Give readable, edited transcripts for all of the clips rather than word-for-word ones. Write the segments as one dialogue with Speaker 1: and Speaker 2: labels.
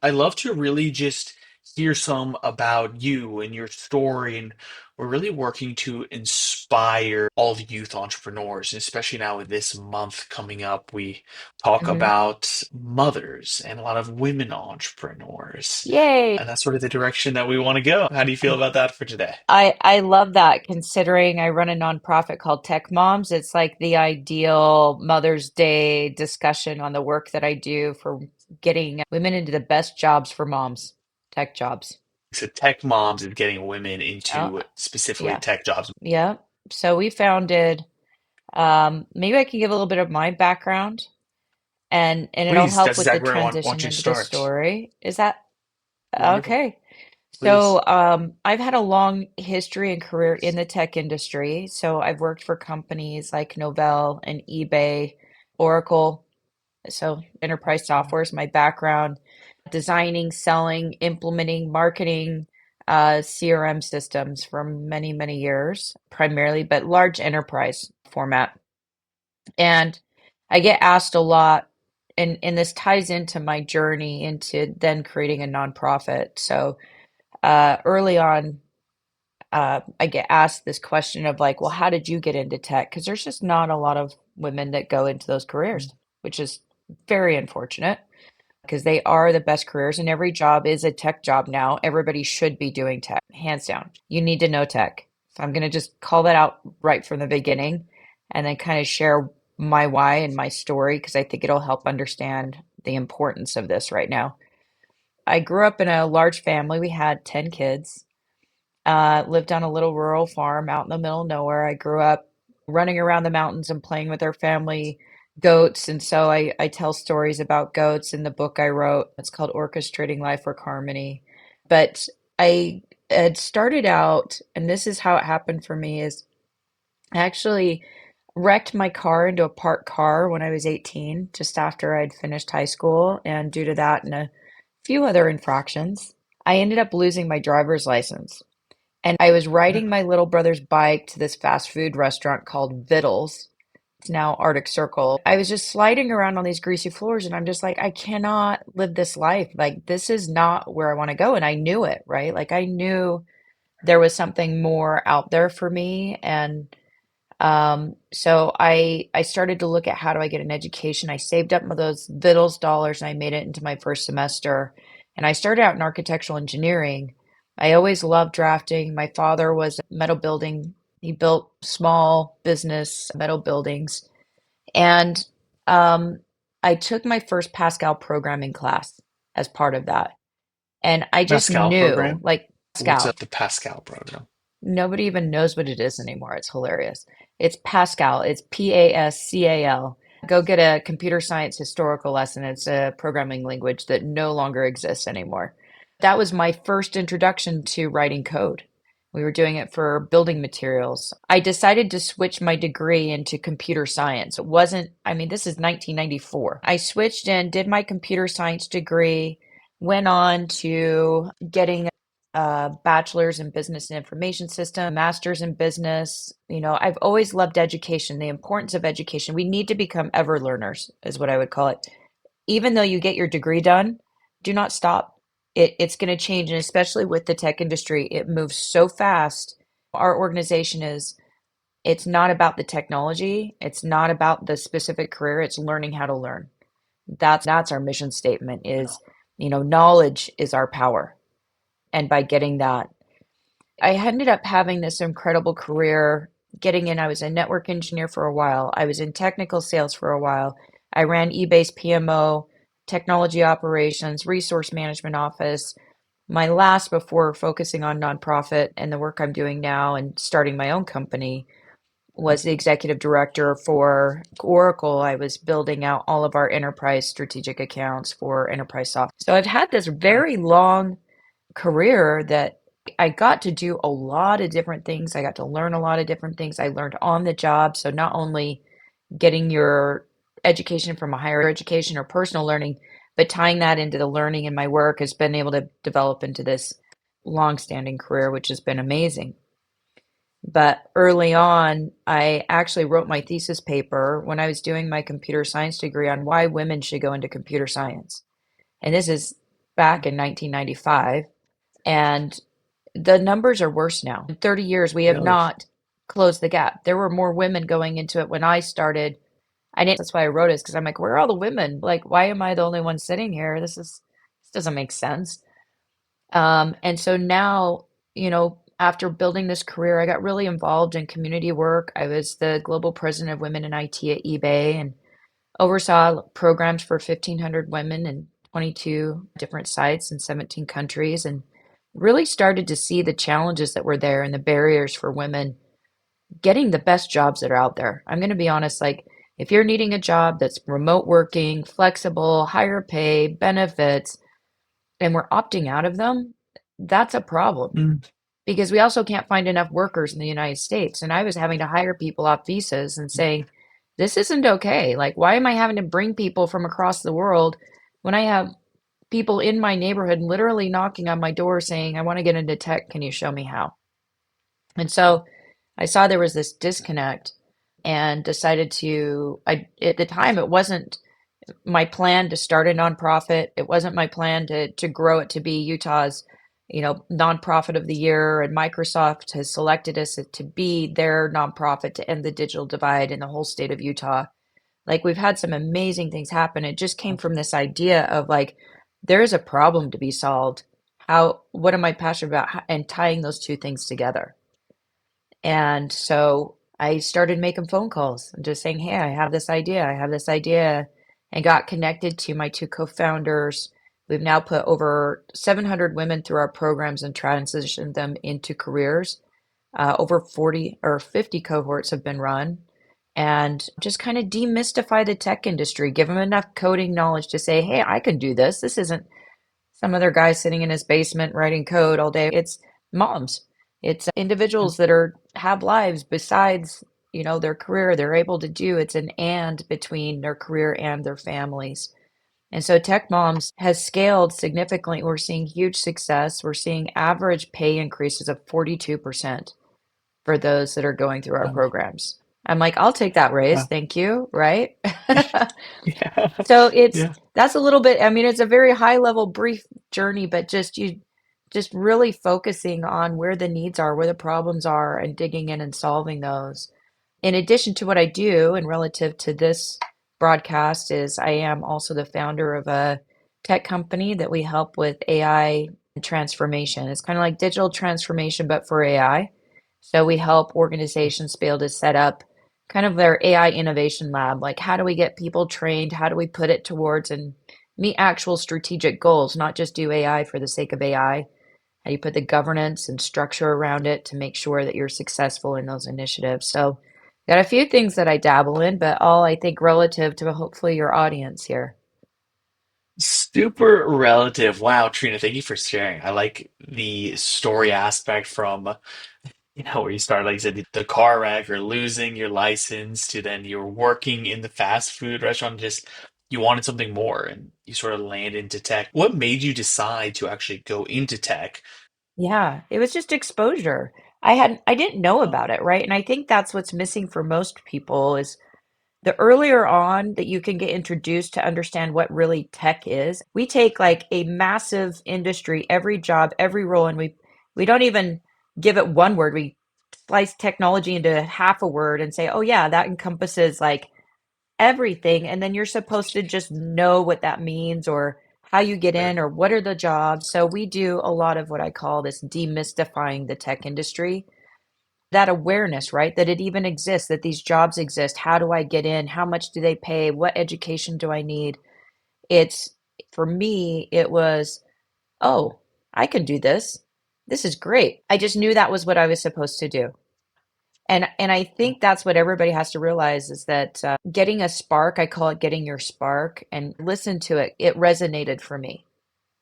Speaker 1: I love to really just hear some about you and your story. And we're really working to inspire all the youth entrepreneurs, and especially now with this month coming up. We talk
Speaker 2: Hmm.
Speaker 1: about mothers and a lot of women entrepreneurs.
Speaker 2: Yay.
Speaker 1: And that's sort of the direction that we want to go. How do you feel about that for today?
Speaker 2: I love that considering I run a nonprofit called Tech Moms. It's like the ideal Mother's Day discussion on the work that I do for getting women into the best jobs for moms, tech jobs.
Speaker 1: So, tech moms is getting women
Speaker 2: Yeah,
Speaker 1: into specifically
Speaker 2: yeah,
Speaker 1: tech jobs.
Speaker 2: yeah. So we founded, maybe I can give a little bit of my background and it'll
Speaker 1: Please,
Speaker 2: help
Speaker 1: that's
Speaker 2: with the
Speaker 1: exactly where I want
Speaker 2: transition
Speaker 1: you to
Speaker 2: into the
Speaker 1: start.
Speaker 2: story. Is that
Speaker 1: Wonderful.
Speaker 2: okay?
Speaker 1: Please.
Speaker 2: So, I've had a long history and career in the tech industry. So, I've worked for companies like Novell and eBay, Oracle. So, enterprise software is my background, designing, selling, implementing, marketing, CRM systems for many, many years, primarily, but large enterprise format. And I get asked a lot, and this ties into my journey into then creating a nonprofit. So, early on, I get asked this question of like, well, how did you get into tech? Because there's just not a lot of women that go into those careers, which is very unfortunate because they are the best careers and every job is a tech job now. Everybody should be doing tech, hands down. You need to know tech. So I'm going to just call that out right from the beginning and then kind of share my why and my story because I think it'll help understand the importance of this right now. I grew up in a large family. We had 10 kids. Lived on a little rural farm out in the middle of nowhere. I grew up running around the mountains and playing with our family goats. And so I tell stories about goats in the book I wrote. It's called Orchestrating Life for Harmony. But I had started out, and this is how it happened for me, is I actually wrecked my car into a parked car when I was 18, just after I'd finished high school. And due to that and a few other infractions, I ended up losing my driver's license. And I was riding my little brother's bike to this fast food restaurant called Vittles. It's now Arctic Circle. I was just sliding around on these greasy floors, and I'm just like, I cannot live this life. Like, this is not where I want to go. And I knew it, right? Like, I knew there was something more out there for me. And so I started to look at how do I get an education. I saved up those Vittles dollars and I made it into my first semester. And I started out in architectural engineering. I always loved drafting. My father was metal building. He built small business metal buildings. And um, I took my first Pascal programming class as part of that. And I just
Speaker 1: Pascal
Speaker 2: knew,
Speaker 1: program.
Speaker 2: like
Speaker 1: What's
Speaker 2: Pascal.
Speaker 1: up the Pascal program?
Speaker 2: Nobody even knows what it is anymore. It's hilarious. It's Pascal. It's Pascal. Go get a computer science historical lesson. It's a programming language that no longer exists anymore. That was my first introduction to writing code. We were doing it for building materials. I decided to switch my degree into computer science. It wasn't, I mean, this is 1994. I switched and did my computer science degree, went on to getting bachelor's in business and information system, master's in business. You know, I've always loved education, the importance of education. We need to become ever learners, is what I would call it. Even though you get your degree done, do not stop. It's going to change, and especially with the tech industry, it moves so fast. Our organization is, it's not about the technology, it's not about the specific career, it's learning how to learn. That's our mission statement is, knowledge is our power. And by getting that, I ended up having this incredible career getting in. I was a network engineer for a while. I was in technical sales for a while. I ran eBay's PMO, technology operations, resource management office. My last before focusing on nonprofit and the work I'm doing now and starting my own company was the executive director for Oracle. I was building out all of our enterprise strategic accounts for enterprise software. So I've had this very long career that I got to do a lot of different things. I got to learn a lot of different things. I learned on the job. So not only getting your education from a higher education or personal learning, but tying that into the learning in my work has been able to develop into this long-standing career, which has been amazing. But early on, I actually wrote my thesis paper when I was doing my computer science degree on why women should go into computer science. And this is back in 1995, and the numbers are worse now. In 30 years, we have
Speaker 1: Really?
Speaker 2: not closed the gap. There were more women going into it when I started. I didn't, that's why I wrote it, because I'm like, where are all the women? Like, why am I the only one sitting here? This doesn't make sense. And so now, after building this career, I got really involved in community work. I was the global president of Women in IT at eBay and oversaw programs for 1,500 women in 22 different sites in 17 countries, and really started to see the challenges that were there and the barriers for women getting the best jobs that are out there. I'm going to be honest, like, if you're needing a job that's remote working, flexible, higher pay, benefits, and we're opting out of them, that's a problem
Speaker 1: Mm,
Speaker 2: because we also can't find enough workers in the United States. And I was having to hire people off visas and saying, this isn't okay. Like, why am I having to bring people from across the world when I have people in my neighborhood literally knocking on my door saying, I want to get into tech. Can you show me how? And so I saw there was this disconnect and decided at the time, it wasn't my plan to start a nonprofit. It wasn't my plan to grow it to be Utah's, nonprofit of the year. And Microsoft has selected us to be their nonprofit to end the digital divide in the whole state of Utah. Like, we've had some amazing things happen. It just came from this idea of like, there is a problem to be solved. What am I passionate about? And tying those two things together. And so I started making phone calls and just saying, hey, I have this idea. I have this idea. And got connected to my two co-founders. We've now put over 700 women through our programs and transitioned them into careers. Over 40 or 50 cohorts have been run. And just kind of demystify the tech industry, give them enough coding knowledge to say, hey, I can do this. This isn't some other guy sitting in his basement writing code all day. It's moms. It's individuals that have lives besides, their career. They're able to do it's an and between their career and their families. And so Tech Moms has scaled significantly. We're seeing huge success. We're seeing average pay increases of 42% for those that are going through our
Speaker 1: wow.
Speaker 2: programs. I'm like, I'll take that raise.
Speaker 1: Wow.
Speaker 2: Thank you. Right.
Speaker 1: Yeah.
Speaker 2: So
Speaker 1: Yeah.
Speaker 2: that's a little bit, I mean, it's a very high level brief journey, but just really focusing on where the needs are, where the problems are, and digging in and solving those. In addition to what I do, and relative to this broadcast, is I am also the founder of a tech company that we help with AI transformation. It's kind of like digital transformation, but for AI. So we help organizations be able to set up kind of their AI innovation lab. Like, how do we get people trained? How do we put it towards and meet actual strategic goals, not just do AI for the sake of AI? How do you put the governance and structure around it to make sure that you're successful in those initiatives? So, got a few things that I dabble in, but all I think relative to hopefully your audience here.
Speaker 1: Super relative. Wow, Trina, thank you for sharing. I like the story aspect from, where you started, like you said, the car wreck or losing your license to then you're working in the fast food restaurant, just you wanted something more and you sort of land into tech. What made you decide to actually go into tech?
Speaker 2: Yeah, it was just exposure. I didn't know
Speaker 1: Oh,
Speaker 2: about it, right? And I think that's what's missing for most people is the earlier on that you can get introduced to understand what really tech is. We take like a massive industry, every job, every role, and we don't even give it one word. We slice technology into half a word and say, "Oh yeah, that encompasses like everything." And then you're supposed to just know what that means or how you get
Speaker 1: right.
Speaker 2: in or what are the jobs. So we do a lot of what I call this demystifying the tech industry, that awareness, right? That it even exists, that these jobs exist. How do I get in? How much do they pay? What education do I need? It's For me, it was, oh, I can do this. This is great. I just knew that was what I was supposed to do. And I think that's what everybody has to realize is that getting a spark, I call it getting your spark, and listen to it. It resonated for me.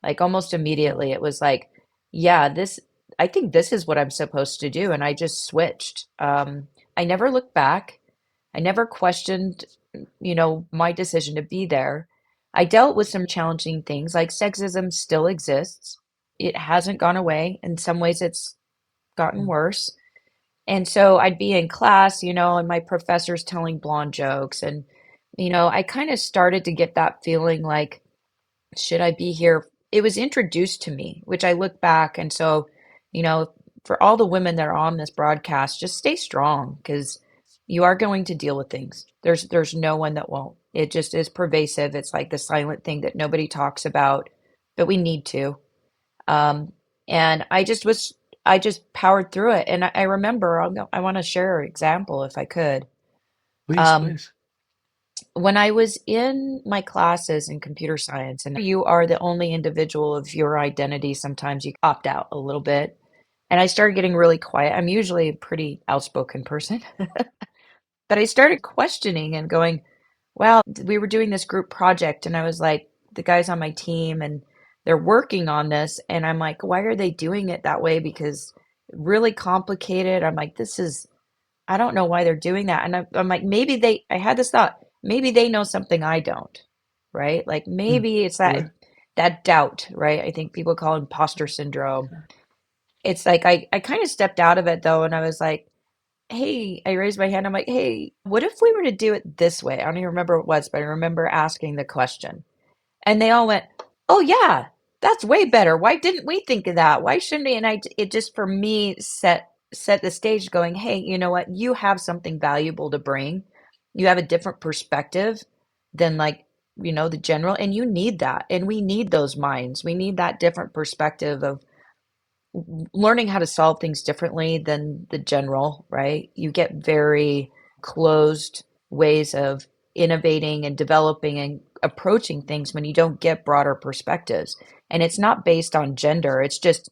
Speaker 2: Like almost
Speaker 1: Oh,
Speaker 2: immediately, it was like, yeah, I think this is what I'm supposed to do. And I just switched. I never looked back. I never questioned, my decision to be there. I dealt with some challenging things like sexism still exists. It hasn't gone away. In some ways, it's gotten
Speaker 1: mm,
Speaker 2: worse. And so I'd be in class, and my professor's telling blonde jokes. And I kind of started to get that feeling like, should I be here? it was introduced to me, which I look back. And so, you know, for all the women that are on this broadcast, just stay strong because you are going to deal with things. There's no one that won't. It just is pervasive. It's like the silent thing that nobody talks about, but we need to. Um, and I just powered through it. And I remember, I want to share an example if I could.
Speaker 1: Please,
Speaker 2: Um,
Speaker 1: please.
Speaker 2: when I was in my classes in computer science, and you are the only individual of your identity, sometimes you opt out a little bit. And I started getting really quiet. I'm usually a pretty outspoken person, but I started questioning and going, wow, we were doing this group project, and I was like, the guys on my team, and they're working on this. And I'm like, why are they doing it that way? Because really complicated. I'm like, I don't know why they're doing that. And I'm like, I had this thought, maybe they know something I don't, right? Like
Speaker 1: Mm,
Speaker 2: maybe it's
Speaker 1: okay.
Speaker 2: that doubt, right? I think people call it imposter syndrome. It's like I kind of stepped out of it though, and I was like, hey, I raised my hand. I'm like, hey, what if we were to do it this way? I don't even remember what it was, but I remember asking the question. And they all went, "Oh yeah, that's way better. Why didn't we think of that? Why shouldn't we?" And it just for me set the stage going, "Hey, you know what? You have something valuable to bring. You have a different perspective than like, the general, and you need that. And we need those minds. We need that different perspective of learning how to solve things differently than the general, right? You get very closed ways of innovating and developing and approaching things when you don't get broader perspectives. And it's not based on gender, it's just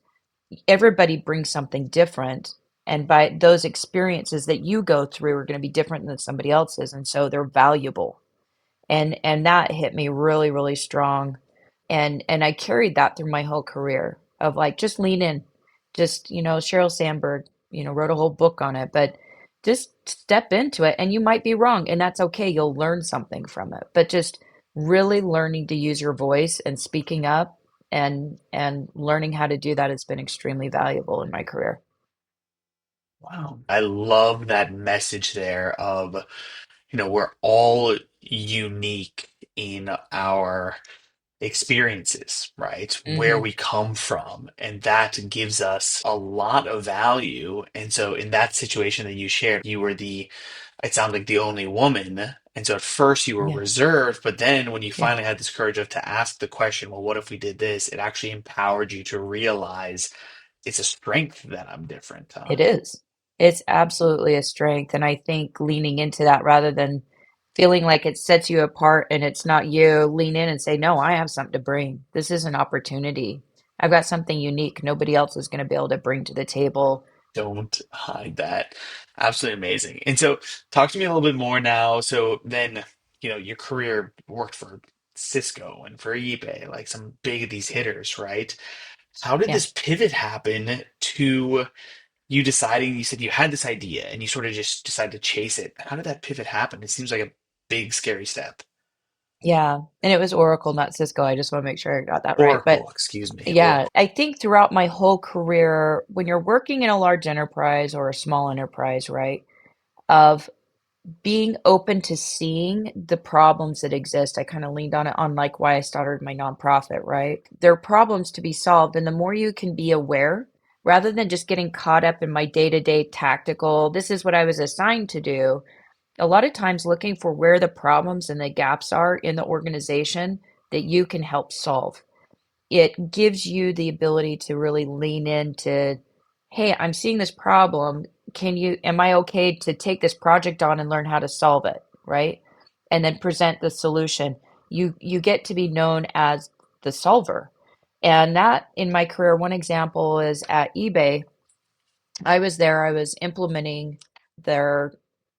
Speaker 2: everybody brings something different. And by those experiences that you go through are going to be different than somebody else's. And so they're valuable. And that hit me really, really strong. And I carried that through my whole career of like just lean in. Just, Sheryl Sandberg, wrote a whole book on it, but just step into it and you might be wrong and that's okay. You'll learn something from it. But just really learning to use your voice and speaking up and learning how to do that has been extremely valuable in my career.
Speaker 1: Wow. I love that message there of, we're all unique in our experiences, right? Where
Speaker 2: Hmm.
Speaker 1: we come from. And that gives us a lot of value. And so in that situation that you shared, you were it sounded like the only woman. And so at first you were
Speaker 2: Yeah.
Speaker 1: reserved, but then when you
Speaker 2: Yeah.
Speaker 1: finally had this courage of to ask the question, well, what if we did this? It actually empowered you to realize it's a strength that I'm different, huh?
Speaker 2: It is. It's absolutely a strength. And I think leaning into that rather than feeling like it sets you apart and it's not you, lean in and say, no, I have something to bring. This is an opportunity. I've got something unique nobody else is going to be able to bring to the table.
Speaker 1: Don't hide that. Absolutely amazing. And so, talk to me a little bit more now. So then, your career worked for Cisco and for eBay, like some big these hitters, right? How did
Speaker 2: Yeah.
Speaker 1: this pivot happen to you deciding? You said you had this idea and you sort of just decided to chase it. How did that pivot happen? It seems like a big, scary step.
Speaker 2: Yeah. And it was Oracle, not Cisco. I just want to make sure I got that right. But
Speaker 1: Oracle, excuse me,
Speaker 2: yeah,
Speaker 1: Oracle.
Speaker 2: I think throughout my whole career, when you're working in a large enterprise or a small enterprise, right? Of being open to seeing the problems that exist. I kind of leaned on it on like why I started my nonprofit, right? There are problems to be solved, and the more you can be aware, rather than just getting caught up in my day-to-day tactical, this is what I was assigned to do. A lot of times looking for where the problems and the gaps are in the organization that you can help solve, it gives you the ability to really lean into, hey, I'm seeing this problem. Am I okay to take this project on and learn how to solve it, right? And then present the solution. You get to be known as the solver. And that in my career, one example is at eBay. I was there, I was implementing their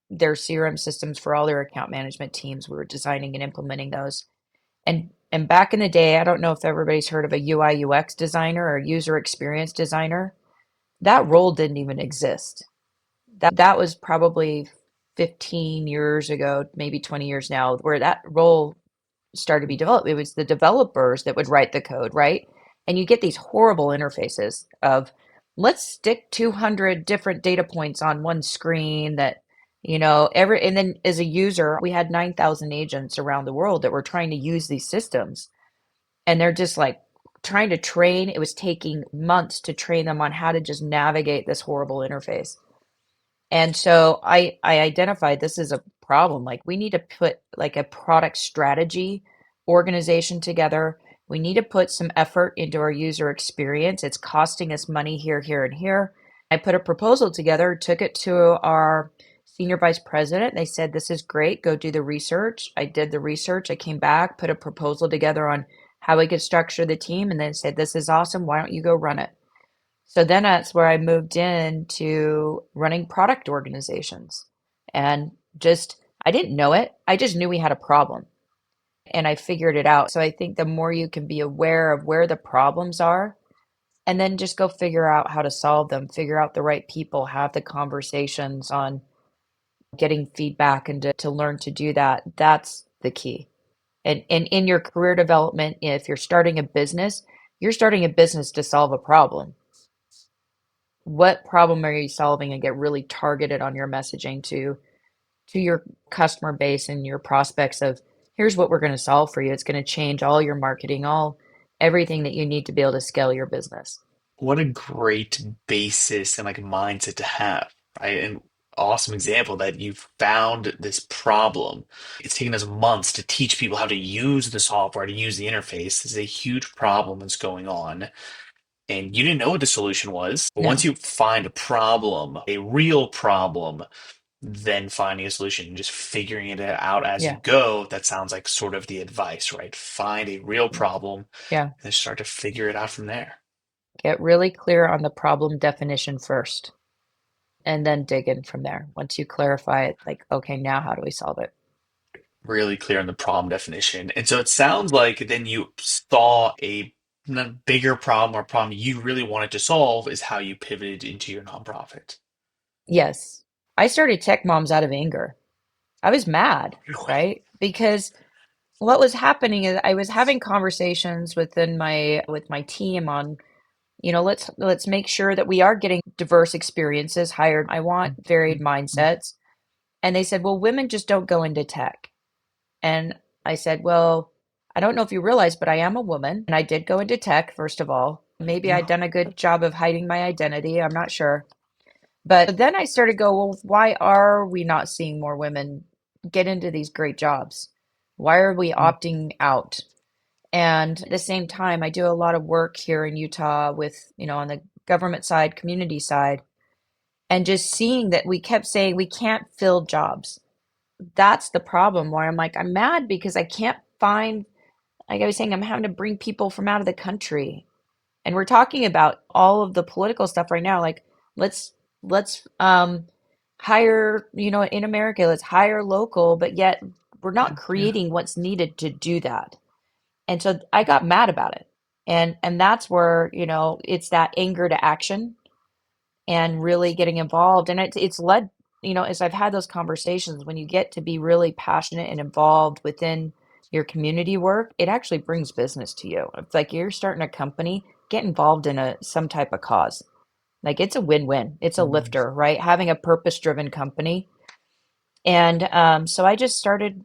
Speaker 2: their CRM systems for all their account management teams. We were designing and implementing those. And back in the day, I don't know if everybody's heard of a UI UX designer or user experience designer. That role didn't even exist. That was probably 15 years ago, maybe 20 years now, where that role started to be developed. It was the developers that would write the code, right? And you get these horrible interfaces of let's stick 200 different data points on one screen that, and then as a user, we had 9,000 agents around the world that were trying to use these systems and they're just like trying to train, it was taking months to train them on how to just navigate this horrible interface. And so I identified this is a problem. Like we need to put like a product strategy organization together. We need to put some effort into our user experience. It's costing us money here, here, and here. I put a proposal together, took it to our senior vice president. They said, this is great. Go do the research. I did the research. I came back, put a proposal together on how we could structure the team, and then said, this is awesome. Why don't you go run it? So then that's where I moved into running product organizations. And just, I didn't know it. I just knew we had a problem and I figured it out. So I think the more you can be aware of where the problems are and then just go figure out how to solve them, figure out the right people, have the conversations on getting feedback and to learn to do that. That's the key. And in your career development, if you're starting a business to solve a problem. What problem are you solving, and get really targeted on your messaging to your customer base and your prospects of here's what we're going to solve for you. It's going to change all your marketing, all everything that you need to be able to scale your business.
Speaker 1: What a great basis and like mindset to have, right? And awesome example that you've found this problem. It's taken us months to teach people how to use the software, to use the interface. This is a huge problem that's going on. And you didn't know what the solution was. But once
Speaker 2: No.
Speaker 1: you find a problem, a real problem, then finding a solution and just figuring it out as you
Speaker 2: Yeah.
Speaker 1: go, that sounds like sort of the advice, right? Find a real problem and
Speaker 2: Yeah.
Speaker 1: then start to figure it out from there.
Speaker 2: Get really clear on the problem definition first and then dig in from there. Once you clarify it, like, okay, now how do we solve it?
Speaker 1: Really clear on the problem definition. And so it sounds like then you saw a bigger problem or problem you really wanted to solve is how you pivoted into your nonprofit.
Speaker 2: Yes. I started Tech Moms out of anger. I was mad,
Speaker 1: Really?
Speaker 2: right? Because what was happening is I was having conversations within my with my team on, let's make sure that we are getting diverse experiences hired. I want varied mindsets. And they said, well, women just don't go into tech. And I said, well, I don't know if you realize, but I am a woman and I did go into tech, first of all. Maybe I'd done a good job of hiding my identity. I'm not sure. But then I started to go, well, why are we not seeing more women get into these great jobs? Why are we opting out? And at the same time, I do a lot of work here in Utah with, on the government side, community side, and just seeing that we kept saying we can't fill jobs. That's the problem where I'm like, I'm mad because I can't find, like I was saying, I'm having to bring people from out of the country. And we're talking about all of the political stuff right now. Like, let's hire, in America, let's hire local, but yet we're not
Speaker 1: Yeah.
Speaker 2: creating what's needed to do that. And so I got mad about it. And that's where, it's that anger to action and really getting involved. And it's led, as I've had those conversations, when you get to be really passionate and involved within your community work, it actually brings business to you. It's like you're starting a company, get involved in some type of cause. Like it's a win-win. It's a lifter, right? Having a purpose-driven company. And so I just started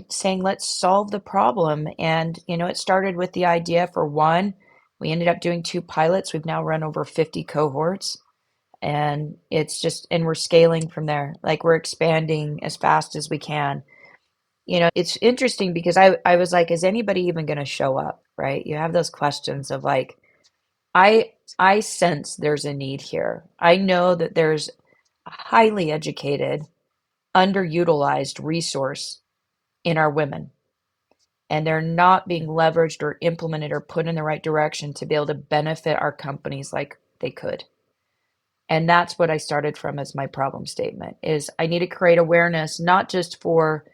Speaker 2: saying, let's solve the problem. And, it started with the idea for one. We ended up doing two pilots. We've now run over 50 cohorts. And and we're scaling from there. Like we're expanding as fast as we can. It's interesting because I was like, is anybody even going to show up? Right? You have those questions of like, I, I sense there's a need here. I know that there's a highly educated, underutilized resource in our women, and they're not being leveraged or implemented or put in the right direction to be able to benefit our companies like they could. And that's what I started from as my problem statement is I need to create awareness, not just for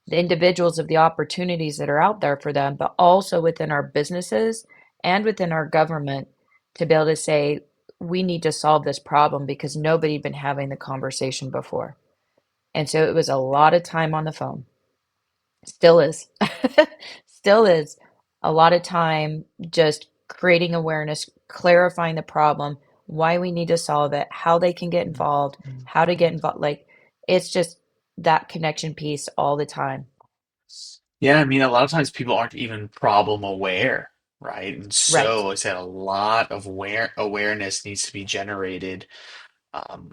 Speaker 2: the individuals of the opportunities that are out there for them, but also within our businesses and within our government to be able to say, we need to solve this problem because nobody had been having the conversation before. And so it was a lot of time on the phone. Still is. Still is a lot of time just creating awareness, clarifying the problem, why we need to solve it, how they can get involved, how to get involved. Like it's just that connection piece all the time.
Speaker 1: Yeah, I mean, a lot of times people aren't even problem aware. right? And
Speaker 2: Right.
Speaker 1: so I said a lot of awareness needs to be generated. Um,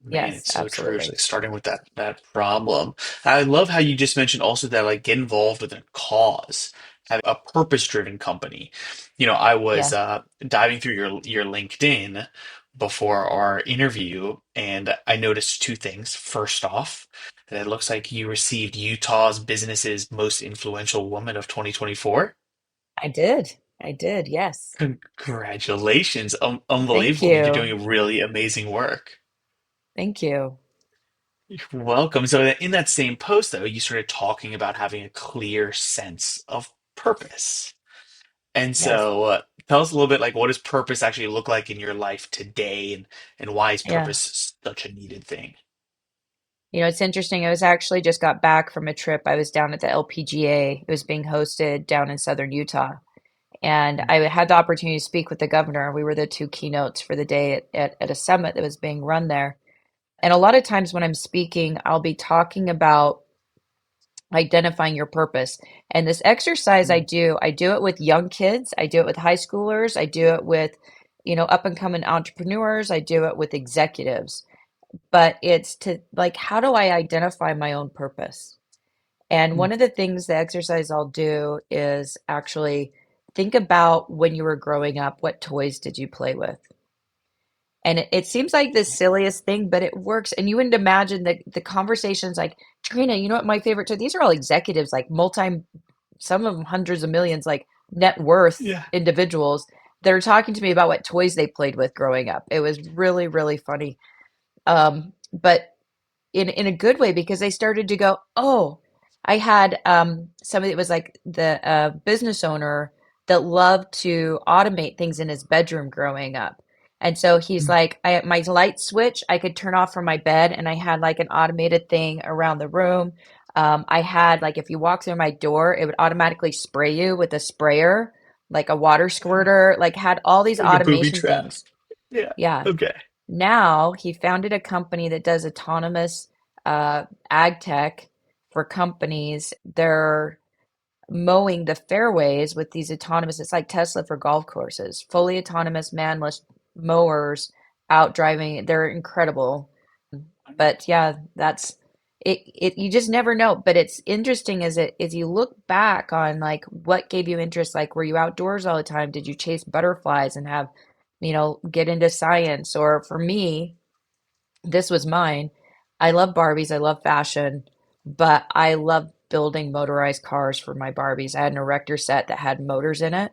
Speaker 1: Man,
Speaker 2: Yes,
Speaker 1: it's so true. It's
Speaker 2: absolutely.
Speaker 1: like starting with that problem. I love how you just mentioned also that like get involved with a cause, have a purpose-driven company. I was
Speaker 2: Yeah,
Speaker 1: diving through your LinkedIn before our interview, and I noticed two things. First off, that it looks like you received Utah's Business's Most Influential Woman of 2024.
Speaker 2: I did. I did. Yes.
Speaker 1: Congratulations.
Speaker 2: Thank
Speaker 1: Unbelievable. You're
Speaker 2: you.
Speaker 1: doing really amazing work.
Speaker 2: Thank you.
Speaker 1: You're welcome. So in that same post, though, you started talking about having a clear sense of purpose. And
Speaker 2: Yes.
Speaker 1: so tell us a little bit like what does purpose actually look like in your life today and why is
Speaker 2: Yeah.
Speaker 1: purpose such a needed thing?
Speaker 2: It's interesting. I was actually just got back from a trip. I was down at the LPGA. It was being hosted down in southern Utah. And I had the opportunity to speak with the governor. We were the two keynotes for the day at a summit that was being run there. And a lot of times when I'm speaking, I'll be talking about identifying your purpose. And this exercise I do it with young kids, I do it with high schoolers, I do it with, up and coming entrepreneurs, I do it with executives. But it's to like, how do I identify my own purpose? And one of the things the exercise I'll do is actually think about when you were growing up, what toys did you play with? And it seems like the silliest thing, but it works. And you wouldn't imagine the conversations like, Trina, you know what my favorite toy? These are all executives, like some of them hundreds of millions, like net worth
Speaker 1: Yeah.
Speaker 2: individuals that are talking to me about what toys they played with growing up. It was really, really funny. But in a good way because they started to go, oh, I had somebody that was like the business owner that loved to automate things in his bedroom growing up. And so he's like, my light switch I could turn off from my bed, and I had like an automated thing around the room. I had like if you walk through my door, it would automatically spray you with a sprayer, like a water squirter, like had all these
Speaker 1: Like a booby
Speaker 2: automation
Speaker 1: trap.
Speaker 2: things.
Speaker 1: Yeah.
Speaker 2: Yeah.
Speaker 1: Okay.
Speaker 2: Now he founded a company that does autonomous ag tech for companies. They're mowing the fairways with these autonomous, it's like Tesla for golf courses, fully autonomous manless mowers out driving. They're incredible. But yeah, that's it you just never know. But it's interesting as you look back on like what gave you interest, like were you outdoors all the time? Did you chase butterflies and have, get into science? Or for me, this was mine. I love Barbies, I love fashion, but I love building motorized cars for my Barbies. I had an erector set that had motors in it,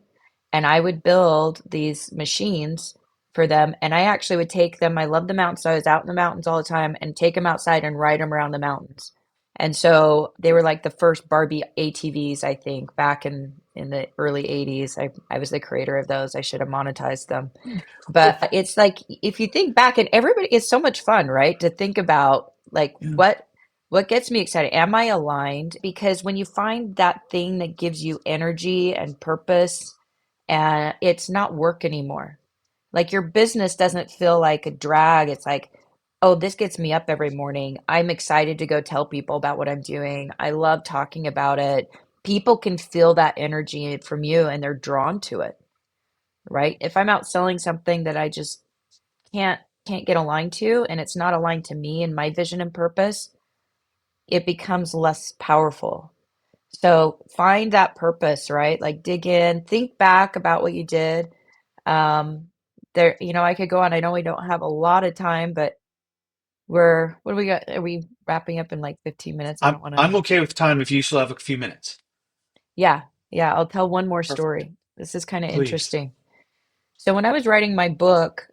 Speaker 2: and I would build these machines for them. And I actually would take them. I love the mountains, so I was out in the mountains all the time and take them outside and ride them around the mountains. And so they were like the first Barbie ATVs, I think, back in the early 80s. I was the creator of those. I should have monetized them. But it's like if you think back, and everybody, it's so much fun, right? To think about like
Speaker 1: Yeah.
Speaker 2: what gets me excited. Am I aligned? Because when you find that thing that gives you energy and purpose, and it's not work anymore. Like your business doesn't feel like a drag. It's like, oh, this gets me up every morning. I'm excited to go tell people about what I'm doing. I love talking about it. People can feel that energy from you and they're drawn to it, right? If I'm out selling something that I just can't get aligned to and it's not aligned to me and my vision and purpose, it becomes less powerful. So find that purpose, right? Like dig in, think back about what you did. Um, I could go on. I know we don't have a lot of time, but what do we got? Are we wrapping up in like 15 minutes? I
Speaker 1: I'm
Speaker 2: don't want to.
Speaker 1: I'm okay with time if you still have a few minutes.
Speaker 2: Yeah, yeah, I'll tell one more
Speaker 1: Perfect.
Speaker 2: story. This is kind of
Speaker 1: Please.
Speaker 2: interesting. So when I was writing my book,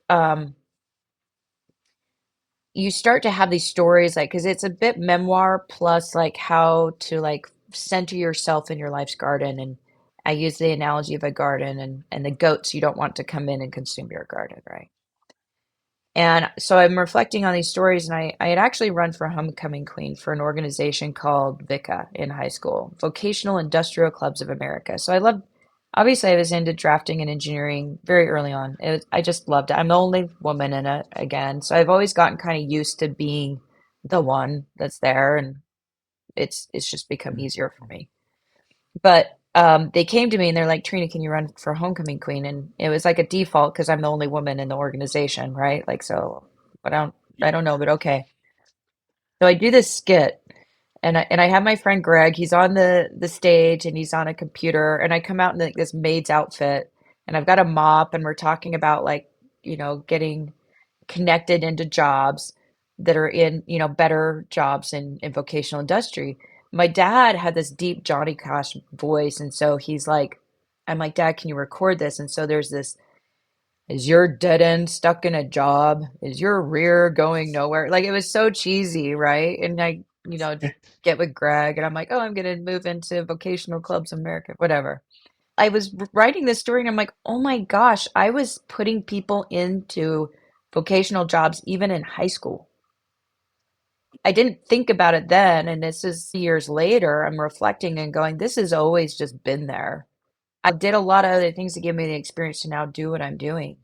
Speaker 2: you start to have these stories like because it's a bit memoir plus like how to like center yourself in your life's garden. And I use the analogy of a garden and the goats you don't want to come in and consume your garden, right? And so I'm reflecting on these stories, and I had actually run for homecoming queen for an organization called VICA in high school, Vocational Industrial Clubs of America. So I loved, obviously, I was into drafting and engineering very early on. I just loved it. I'm the only woman in it again. So I've always gotten kind of used to being the one that's there, and it's just become easier for me. But they came to me and they're like, Trina, can you run for homecoming queen? And it was like a default because I'm the only woman in the organization, right? Like, so, but I don't know, but okay. So I do this skit, and I have my friend Greg. He's on the stage and he's on a computer, and I come out in like this maid's outfit, and I've got a mop, and we're talking about like, getting connected into jobs that are in, better jobs in vocational industry. My dad had this deep Johnny Cash voice, and so he's like, I'm like, Dad, can you record this? And so there's this, is your dead end stuck in a job? Is your rear going nowhere? Like it was so cheesy, right? And I, get with Greg and I'm like, oh, I'm gonna move into vocational clubs America, whatever. I was writing this story and I'm like, oh my gosh, I was putting people into vocational jobs even in high school. I didn't think about it then, and this is years later, I'm reflecting and going, this has always just been there. I did a lot of other things to give me the experience to now do what I'm doing.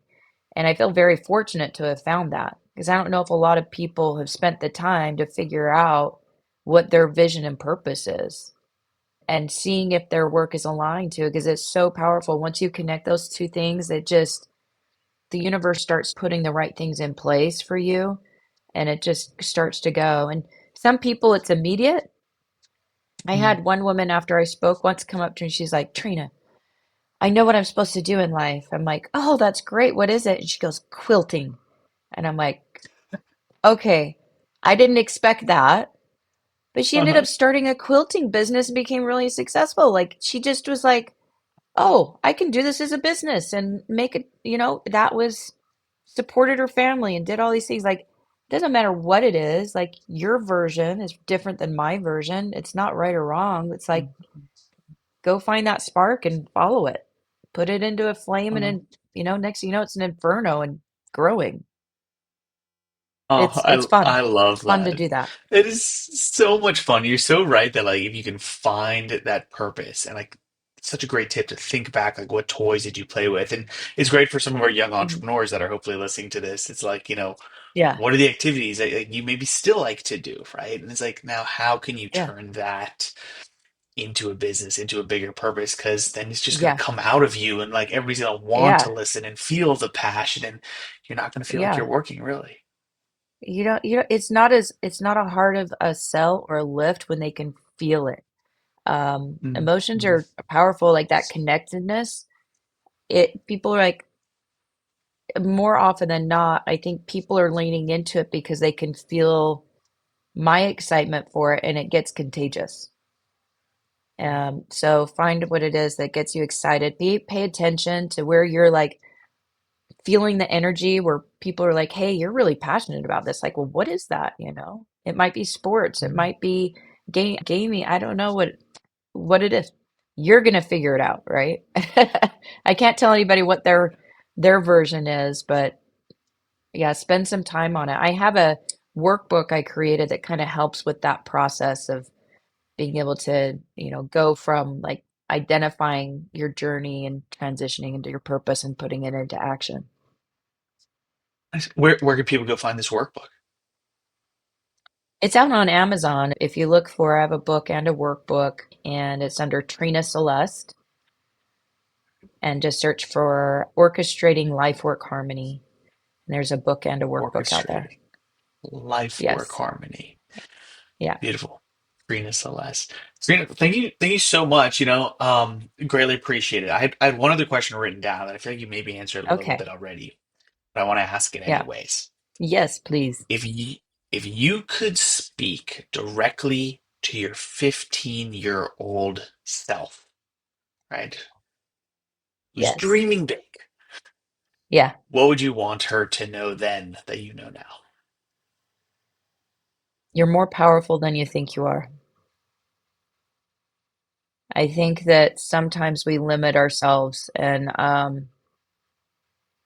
Speaker 2: And I feel very fortunate to have found that because I don't know if a lot of people have spent the time to figure out what their vision and purpose is and seeing if their work is aligned to it because it's so powerful. Once you connect those two things, the universe starts putting the right things in place for you and it just starts to go. And some people, it's immediate. I
Speaker 1: Mm.
Speaker 2: had one woman after I spoke once come up to me, she's like, Trina, I know what I'm supposed to do in life. I'm like, oh, that's great. What is it? And she goes, quilting. And I'm like, okay, I didn't expect that. But she ended
Speaker 1: Uh-huh.
Speaker 2: up starting a quilting business and became really successful. Like she just was like, oh, I can do this as a business and make it, that was supported her family and did all these things. Like, it doesn't matter what it is, like your version is different than my version. It's not right or wrong. It's like go find that spark and follow it. Put it into a flame and
Speaker 1: Uh-huh.
Speaker 2: then, next thing you know, it's an inferno and growing.
Speaker 1: Oh,
Speaker 2: It's
Speaker 1: I
Speaker 2: fun.
Speaker 1: love
Speaker 2: Fun to
Speaker 1: that.
Speaker 2: do that.
Speaker 1: It is so much fun. You're so right that like if you can find that purpose and like it's such a great tip to think back like what toys did you play with? And it's great for some of our young
Speaker 2: Mhm.
Speaker 1: entrepreneurs that are hopefully listening to this. It's like,
Speaker 2: Yeah.
Speaker 1: what are the activities that like, you maybe still like to do, right? And it's like now how can you
Speaker 2: Yeah.
Speaker 1: turn that into a business, into a bigger purpose? Because then it's just gonna
Speaker 2: Yeah.
Speaker 1: come out of you and like everybody's gonna want to
Speaker 2: Yeah.
Speaker 1: listen and feel the passion and you're not gonna feel like you're
Speaker 2: Yeah.
Speaker 1: working really.
Speaker 2: It's not a hard of a sell or a lift when they can feel it.
Speaker 1: Mm,
Speaker 2: Emotions
Speaker 1: mm.
Speaker 2: are powerful, like that connectedness. People are like, more often than not, I think people are leaning into it because they can feel my excitement for it and it gets contagious. So find what it is that gets you excited. Pay attention to where you're like feeling the energy where people are like, hey, you're really passionate about this. Like, well, what is that? It might be sports, it
Speaker 1: Mm.
Speaker 2: might be gaming. I don't know what it is. You're gonna figure it out, right? I can't tell anybody what their version is, but yeah, spend some time on it. I have a workbook I created that kind of helps with that process of being able to, go from like identifying your journey and transitioning into your purpose and putting it into action.
Speaker 1: Nice. Where can people go find this workbook?
Speaker 2: It's out on Amazon. If you look for, I have a book and a workbook, and it's under Trina Celeste, and just search for Orchestrating Life Work Harmony. And there's a book and a workbook out there.
Speaker 1: Orchestrating life work
Speaker 2: Yes.
Speaker 1: harmony.
Speaker 2: Yeah.
Speaker 1: Beautiful. Trina Celeste. Trina, thank you so much. Greatly appreciate it. I had one other question written down that I feel like you maybe answered a little bit
Speaker 2: Okay.
Speaker 1: already, but I want to ask it
Speaker 2: Yeah.
Speaker 1: anyways.
Speaker 2: Yes, please.
Speaker 1: If you could speak directly to your 15-year-old self, right? Who's
Speaker 2: Yes.
Speaker 1: dreaming big,
Speaker 2: Yeah.
Speaker 1: what would you want her to know then that you know now?
Speaker 2: You're more powerful than you think you are. I think that sometimes we limit ourselves and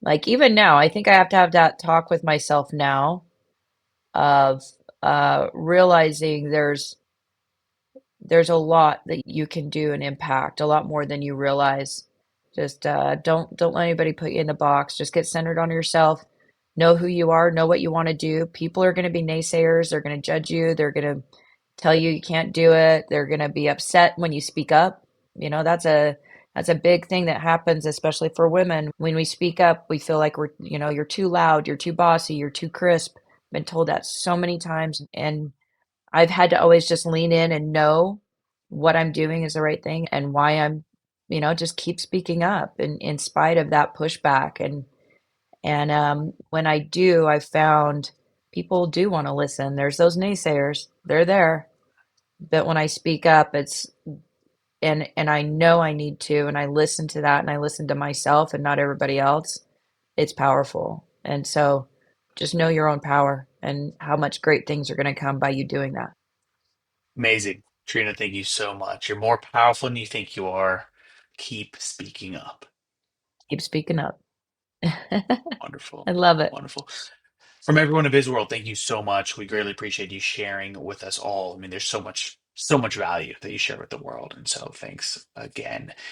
Speaker 2: like even now, I think I have to have that talk with myself now of realizing there's a lot that you can do and impact, a lot more than you realize. Just don't let anybody put you in a box. Just get centered on yourself. Know who you are, know what you want to do. People are going to be naysayers, they're going to judge you, they're going to tell you you can't do it, they're going to be upset when you speak up. That's a big thing that happens, especially for women. When we speak up, we feel like you're too loud, you're too bossy, you're too crisp. Been told that so many times, and I've had to always just lean in and know what I'm doing is the right thing and why just keep speaking up in spite of that pushback. And when I do, I found people do want to listen. There's those naysayers, they're there. But when I speak up, and I know I need to, and I listen to that, and I listen to myself and not everybody else, it's powerful. And so just know your own power and how much great things are going to come by you doing that.
Speaker 1: Amazing. Trina, thank you so much. You're more powerful than you think you are. Keep speaking up.
Speaker 2: Keep speaking up. I
Speaker 1: Wonderful.
Speaker 2: love it.
Speaker 1: Wonderful. From everyone at BizWorld, thank you so much. We greatly appreciate you sharing with us all. I mean, there's so much value that you share with the world. And so thanks again.